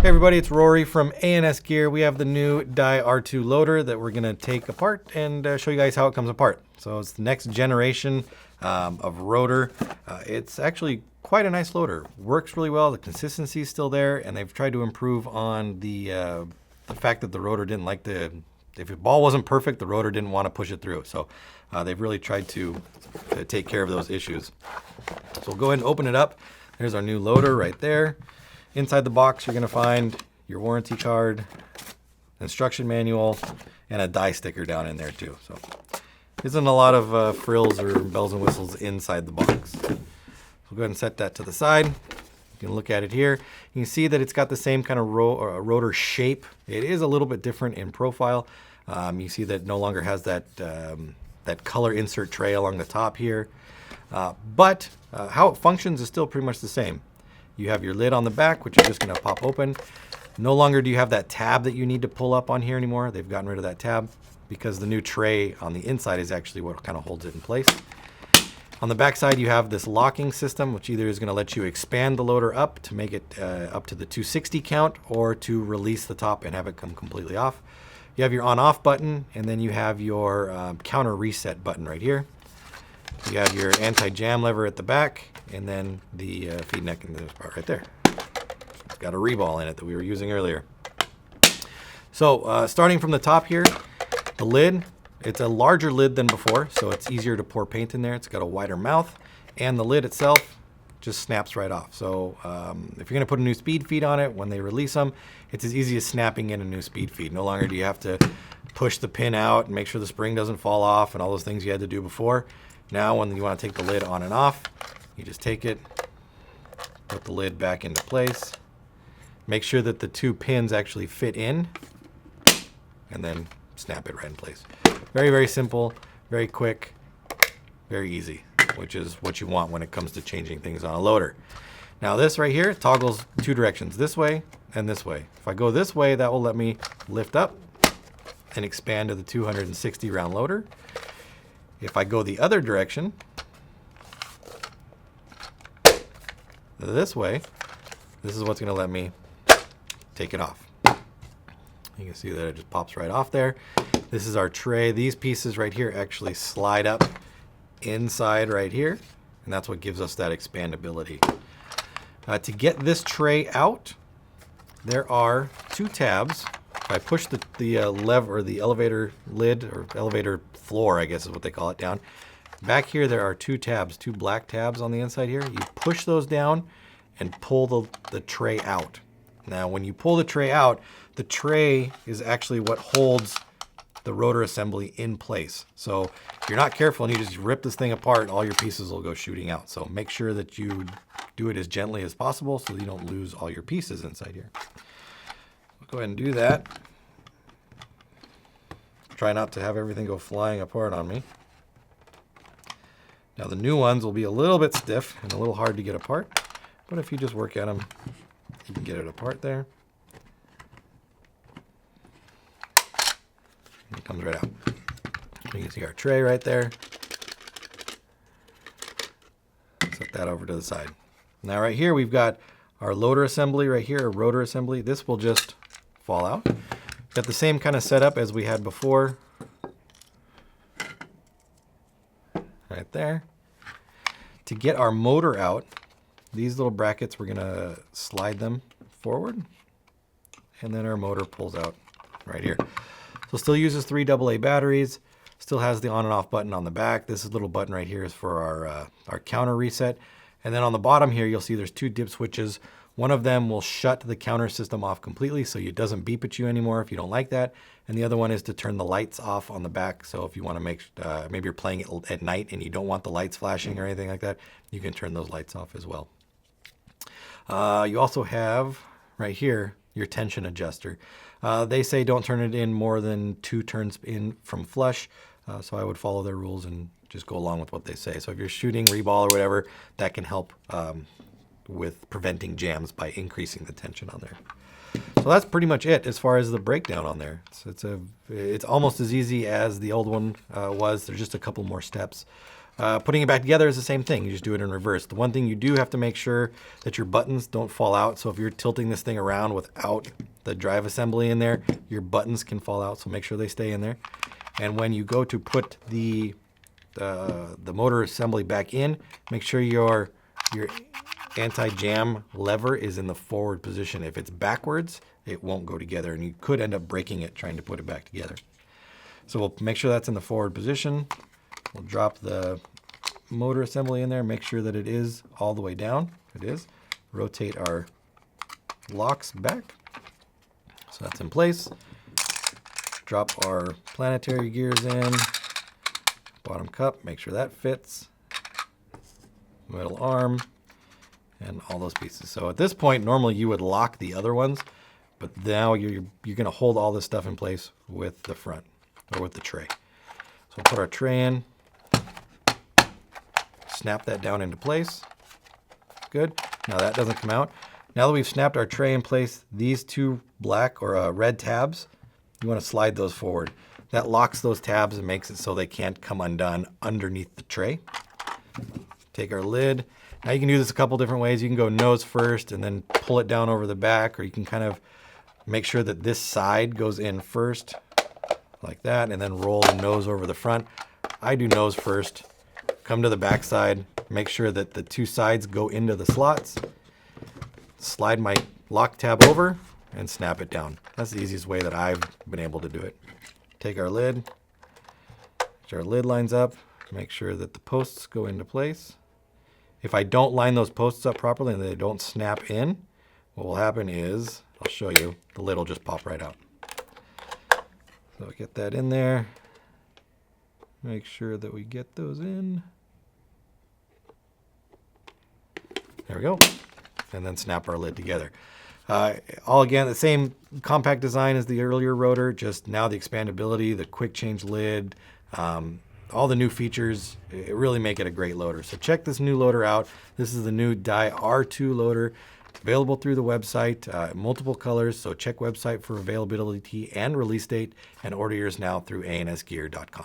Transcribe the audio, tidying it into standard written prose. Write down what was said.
Hey everybody, it's Rory from ANSgear. We have the new Dye R2 loader that we're going to take apart and show you guys how it comes apart. So it's the next generation of Rotor. It's actually quite a nice loader. Works really well. The consistency is still there, and they've tried to improve on the fact that the rotor didn't like the... If the ball wasn't perfect, the rotor didn't want to push it through. So they've really tried to take care of those issues. So we'll go ahead and open it up. There's our new loader right there. Inside the box, you're going to find your warranty card, instruction manual, and a dye sticker down in there too. So isn't a lot of frills or bells and whistles inside the box. So we'll go ahead and set that to the side. You can look at it here. You can see that it's got the same kind of rotor shape. It is a little bit different in profile. You see that it no longer has that, that color insert tray along the top here. But how it functions is still pretty much the same. You have your lid on the back, which is just going to pop open. No longer do you have that tab that you need to pull up on here anymore. They've gotten rid of that tab because the new tray on the inside is actually what kind of holds it in place. On the back side, you have this locking system, which either is going to let you expand the loader up to make it up to the 260 count, or to release the top and have it come completely off. You have your on-off button, and then you have your counter reset button right here. You have your anti-jam lever at the back, and then the feed neck in this part right there. It's got a reball in it that we were using earlier. So starting from the top here, the lid, it's a larger lid than before, so it's easier to pour paint in there. It's got a wider mouth, and the lid itself just snaps right off. So if you're going to put a new speed feed on it, when they release them, it's as easy as snapping in a new speed feed. No longer do you have to push the pin out and make sure the spring doesn't fall off and all those things you had to do before. Now when you want to take the lid on and off, you just take it, put the lid back into place, make sure that the two pins actually fit in, and then snap it right in place. Very, very simple, very quick, very easy, which is what you want when it comes to changing things on a loader. Now this right here toggles two directions, this way and this way. If I go this way, that will let me lift up and expand to the 260 round loader. If I go the other direction, this way, this is what's going to let me take it off. You can see that it just pops right off there. This is our tray. These pieces right here actually slide up inside right here, and that's what gives us that expandability. To get this tray out, there are two tabs. If I push the lever, or the elevator lid, or elevator floor, I guess is what they call it, down. Back here, there are two tabs, two black tabs on the inside here. You push those down and pull the tray out. Now, when you pull the tray out, the tray is actually what holds the rotor assembly in place. So if you're not careful and you just rip this thing apart, all your pieces will go shooting out. So make sure that you do it as gently as possible so you don't lose all your pieces inside here. I'll go ahead and do that. Try not to have everything go flying apart on me. Now the new ones will be a little bit stiff and a little hard to get apart, but if you just work at them, you can get it apart there. And it comes right out. You can see our tray right there. Set that over to the side. Now right here we've got our loader assembly right here, a rotor assembly. This will just fall out. Got the same kind of setup as we had before. Right there. To get our motor out, these little brackets, we're gonna slide them forward, and then our motor pulls out right here. So still uses 3 AA batteries, still has the on and off button on the back. This little button right here is for our counter reset. And then on the bottom here, you'll see there's 2 dip switches. One of them will shut the counter system off completely so it doesn't beep at you anymore if you don't like that. And the other one is to turn the lights off on the back. So if you want to make, maybe you're playing it at night and you don't want the lights flashing or anything like that, you can turn those lights off as well. You also have right here your tension adjuster. They say don't turn it in more than 2 turns in from flush. So I would follow their rules and just go along with what they say. So if you're shooting reball or whatever, that can help with preventing jams by increasing the tension on there. So that's pretty much it as far as the breakdown on there. It's almost as easy as the old one was. There's just a couple more steps. Putting it back together is the same thing. You just do it in reverse. The one thing you do have to make sure that your buttons don't fall out. So if you're tilting this thing around without the drive assembly in there, your buttons can fall out. So make sure they stay in there. And when you go to put the motor assembly back in, make sure your anti-jam lever is in the forward position. If it's backwards, it won't go together, and you could end up breaking it trying to put it back together. So we'll make sure that's in the forward position. We'll drop the motor assembly in there, make sure that it is all the way down. It is. Rotate our locks back. So that's in place. Drop our planetary gears in. Bottom cup, make sure that fits. Middle arm, and all those pieces. So at this point, normally you would lock the other ones, but now you're going to hold all this stuff in place with the front, or with the tray. So we'll put our tray in. Snap that down into place. Good. Now that doesn't come out. Now that we've snapped our tray in place, these two black or red tabs, you want to slide those forward. That locks those tabs and makes it so they can't come undone underneath the tray. Take our lid. Now you can do this a couple different ways. You can go nose first and then pull it down over the back, or you can kind of make sure that this side goes in first, like that, and then roll the nose over the front. I do nose first. Come to the back side, make sure that the two sides go into the slots, slide my lock tab over, and snap it down. That's the easiest way that I've been able to do it. Take our lid, make sure our lid lines up, make sure that the posts go into place. If I don't line those posts up properly and they don't snap in, what will happen is, I'll show you, the lid will just pop right out. So get that in there. Make sure that we get those in. There we go. And then snap our lid together. All again, the same compact design as the earlier rotor, just now the expandability, the quick change lid, all the new features, it really make it a great loader. So check this new loader out. This is the new Dye R2 loader. It's available through the website, multiple colors. So check website for availability and release date, and order yours now through ANSgear.com.